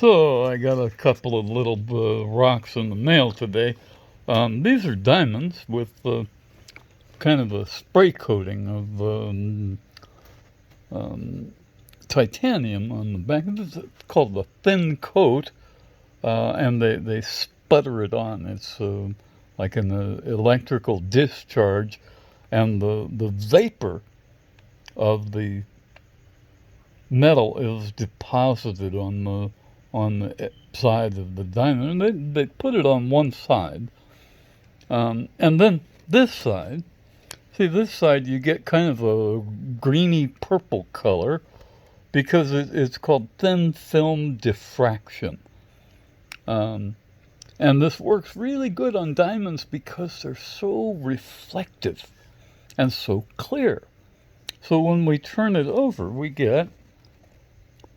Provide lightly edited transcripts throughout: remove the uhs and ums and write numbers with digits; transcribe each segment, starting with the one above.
So I got a couple of little rocks in the mail today. These are diamonds with kind of a spray coating of titanium on the back. It's called a thin coat, and they sputter it on. It's like an electrical discharge, and the vapor of the metal is deposited on the side of the diamond, and they put it on one side, and then this side. See, this side you get kind of a greeny purple color because it's called thin film diffraction. And this works really good on diamonds because they're so reflective and so clear. So when we turn it over, we get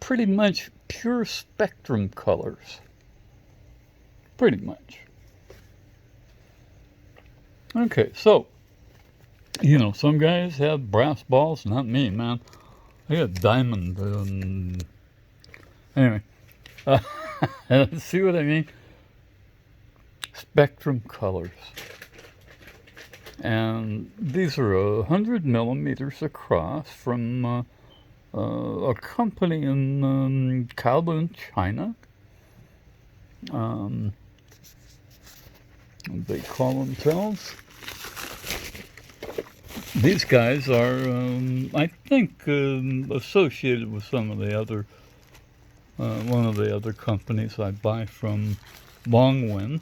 pretty much pure spectrum colors. Pretty much. Okay, so, some guys have brass balls. Not me, man. I got diamond. Anyway, see what I mean? Spectrum colors. And these are 100 millimeters across from a company in Kowloon, China. They call themselves. These guys are, I think, associated with some of the other, one of the other companies I buy from, Longwen.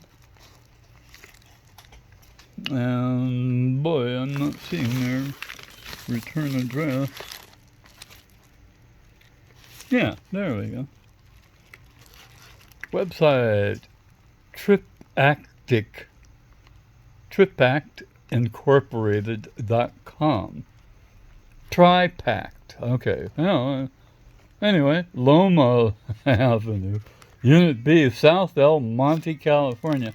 And boy, I'm not seeing their return address. Yeah, there we go. Website tripactincorporated.com. Tripact. Okay. Well, anyway, Loma Avenue, Unit B, South El Monte, California.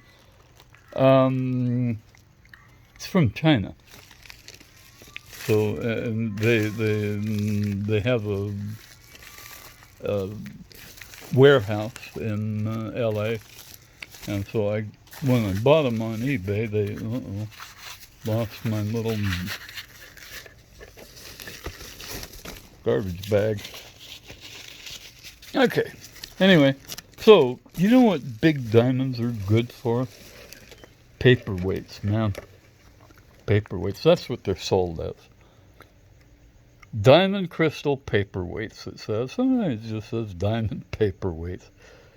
It's from China. So they have a warehouse in L.A. And so when I bought them on eBay, they lost my little garbage bag. Okay. Anyway, so you know what big diamonds are good for? Paperweights, man. Paperweights. That's what they're sold as. Diamond crystal paperweights, it says. Sometimes it just says diamond paperweights,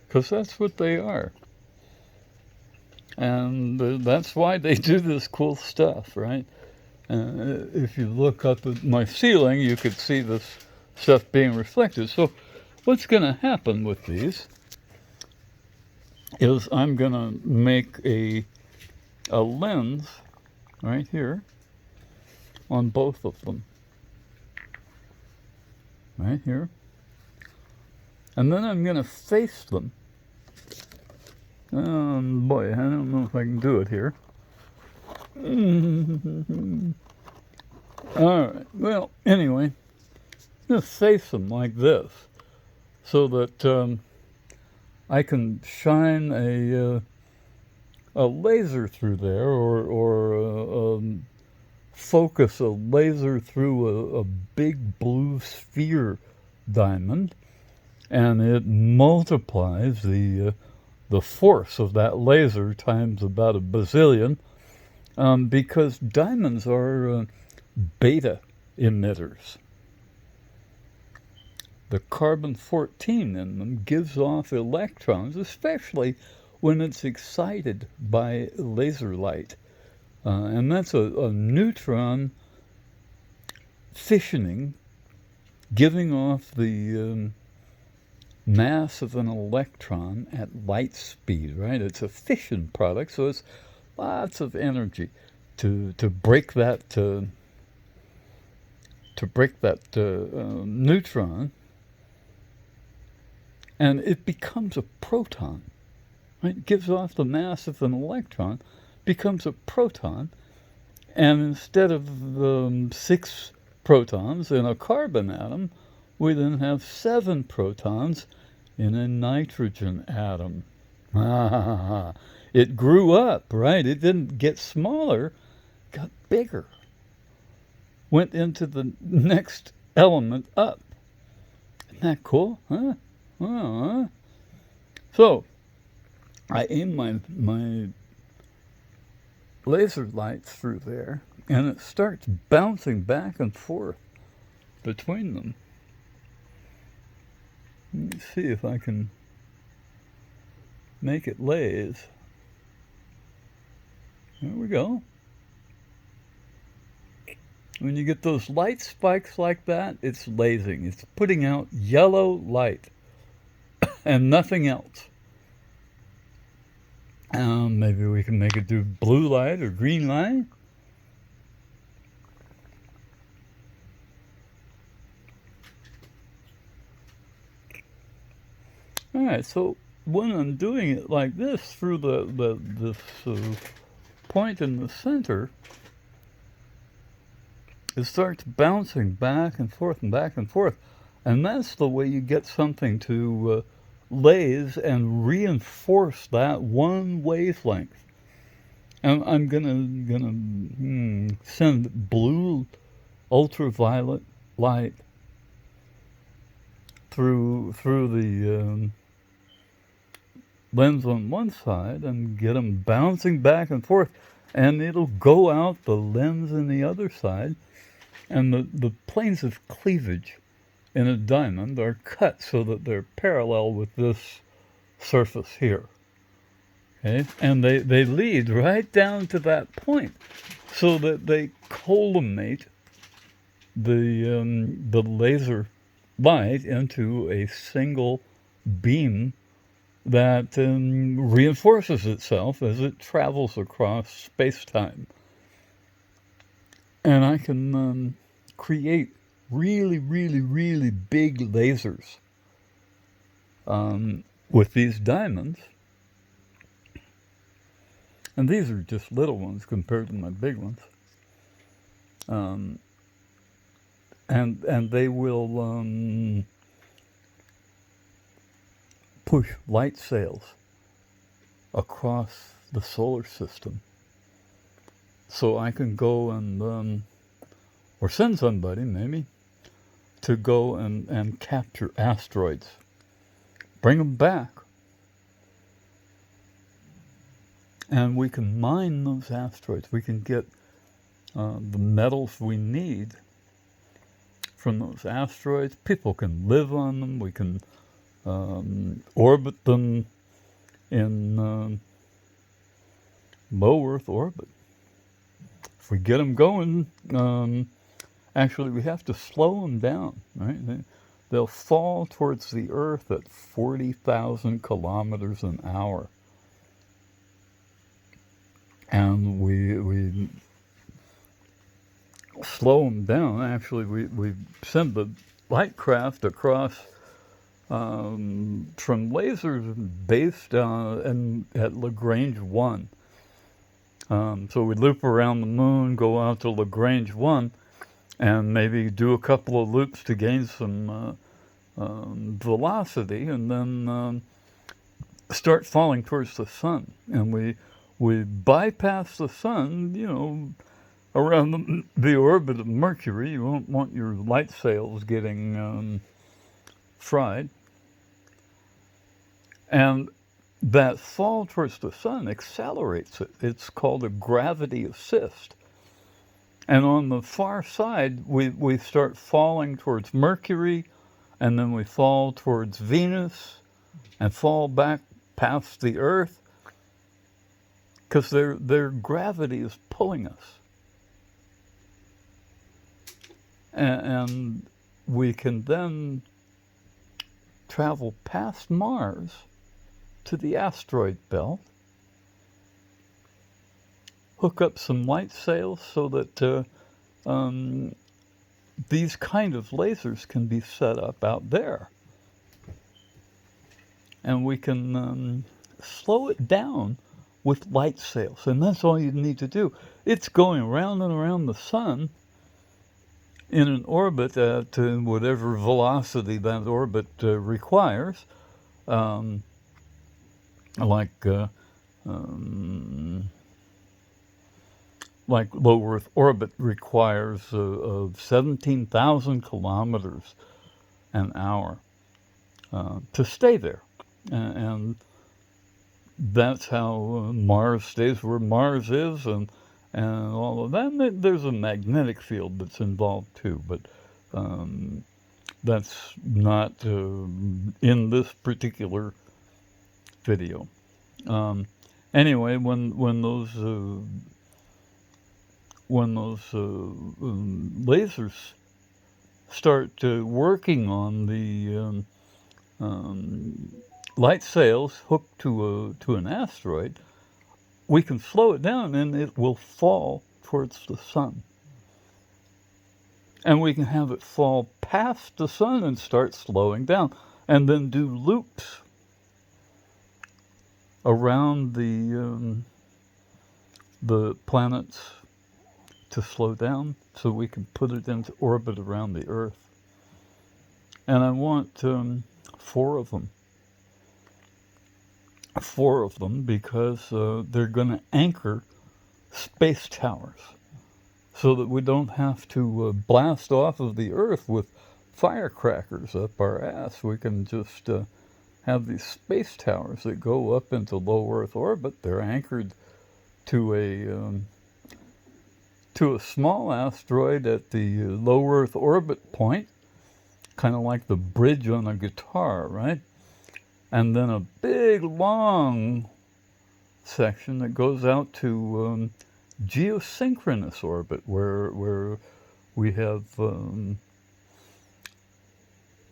because that's what they are. And that's why they do this cool stuff, right? If you look up at my ceiling, you could see this stuff being reflected. So what's going to happen with these is I'm going to make a lens right here on both of them. Right here. And then I'm going to face them. Boy, I don't know if I can do it here. Alright, well, anyway, just face them like this so that I can shine a laser through there or focus a laser through a big blue sphere diamond, and it multiplies the force of that laser times about a bazillion, because diamonds are beta emitters. The carbon-14 in them gives off electrons, especially when it's excited by laser light. And that's a neutron fissioning, giving off the mass of an electron at light speed, right? It's a fission product, so it's lots of energy to break that neutron, and it becomes a proton, right? It gives off the mass of an electron, becomes a proton, and instead of 6 protons in a carbon atom, we then have 7 protons in a nitrogen atom. It grew up, right? It didn't get smaller, got bigger. Went into the next element up. Isn't that cool? Huh? So I aim my laser lights through there, and it starts bouncing back and forth between them. Let me see if I can make it laze. There we go. When you get those light spikes like that, it's lasing. It's putting out yellow light and nothing else. Maybe we can make it do blue light or green light. All right, so when I'm doing it like this through this point in the center, it starts bouncing back and forth and back and forth. And that's the way you get something to laze and reinforce that one wavelength. And I'm gonna send blue ultraviolet light through the lens on one side and get them bouncing back and forth, and it'll go out the lens on the other side, and the planes of cleavage in a diamond are cut so that they're parallel with this surface here. Okay? And they lead right down to that point so that they collimate the laser light into a single beam that reinforces itself as it travels across space-time. And I can create really, really, really big lasers with these diamonds. And these are just little ones compared to my big ones. And they will push light sails across the solar system. So I can go and, or send somebody maybe, to go and capture asteroids. Bring them back. And we can mine those asteroids. We can get the metals we need from those asteroids. People can live on them. We can orbit them in low Earth orbit. If we get them going, actually we have to slow them down, right? They'll fall towards the Earth at 40,000 kilometers an hour. And we slow them down. Actually, we send the light craft across from lasers based at Lagrange 1. So we loop around the moon, go out to Lagrange 1, and maybe do a couple of loops to gain some velocity, and then start falling towards the sun. And we bypass the sun, around the orbit of Mercury. You won't want your light sails getting fried. And that fall towards the sun accelerates it. It's called a gravity assist. And on the far side, we start falling towards Mercury, and then we fall towards Venus, and fall back past the Earth, because their gravity is pulling us. And we can then travel past Mars to the asteroid belt, hook up some light sails so that these kind of lasers can be set up out there. And we can slow it down with light sails, and that's all you need to do. It's going around and around the sun in an orbit at whatever velocity that orbit requires, um, like um, like low Earth orbit requires of 17,000 kilometers an hour to stay there, and that's how Mars stays where Mars is, and all of that. And there's a magnetic field that's involved too, but um, that's not in this particular video. Um, anyway, when those lasers start working on the light sails hooked to an asteroid, we can slow it down and it will fall towards the sun. And we can have it fall past the sun and start slowing down, and then do loops around the planets to slow down, so we can put it into orbit around the Earth. And I want four of them. Four of them because they're going to anchor space towers, so that we don't have to blast off of the Earth with firecrackers up our ass. We can just have these space towers that go up into low Earth orbit. They're anchored to a small asteroid at the low Earth orbit point, kind of like the bridge on a guitar, right? And then a big, long section that goes out to geosynchronous orbit, where we have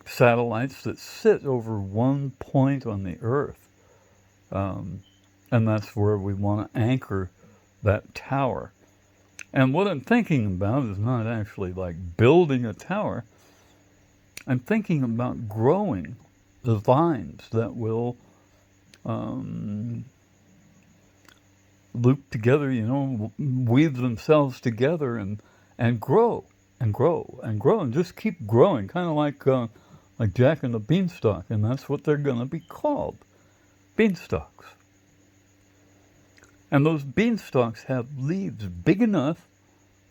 satellites that sit over one point on the Earth. And that's where we want to anchor that tower. And what I'm thinking about is not actually like building a tower. I'm thinking about growing the vines that will loop together, weave themselves together and grow and grow and grow and just keep growing, kind of like Jack and the Beanstalk, and that's what they're going to be called, beanstalks. And those beanstalks have leaves big enough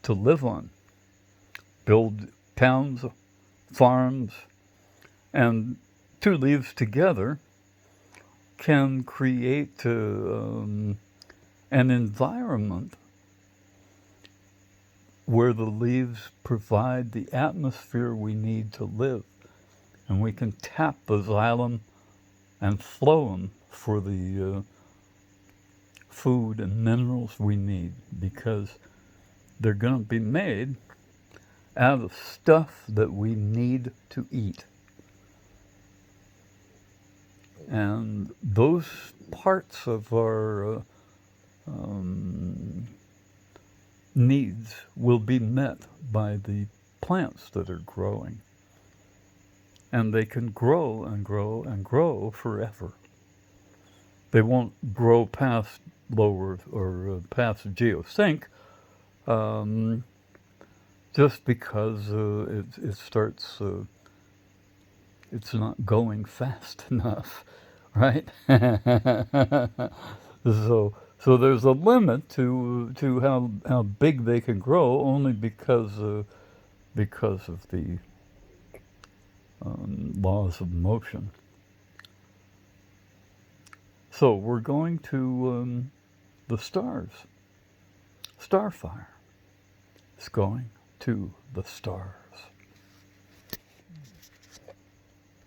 to live on, build towns, farms, and two leaves together can create an environment where the leaves provide the atmosphere we need to live. And we can tap the xylem and phloem for the food and minerals we need, because they're going to be made out of stuff that we need to eat. And those parts of our needs will be met by the plants that are growing. And they can grow and grow and grow forever. They won't grow past lower or past geosync, just because it starts, it's not going fast enough, right? So there's a limit to how big they can grow, only because of the laws of motion. So we're going to the stars. StarFire is going to the stars.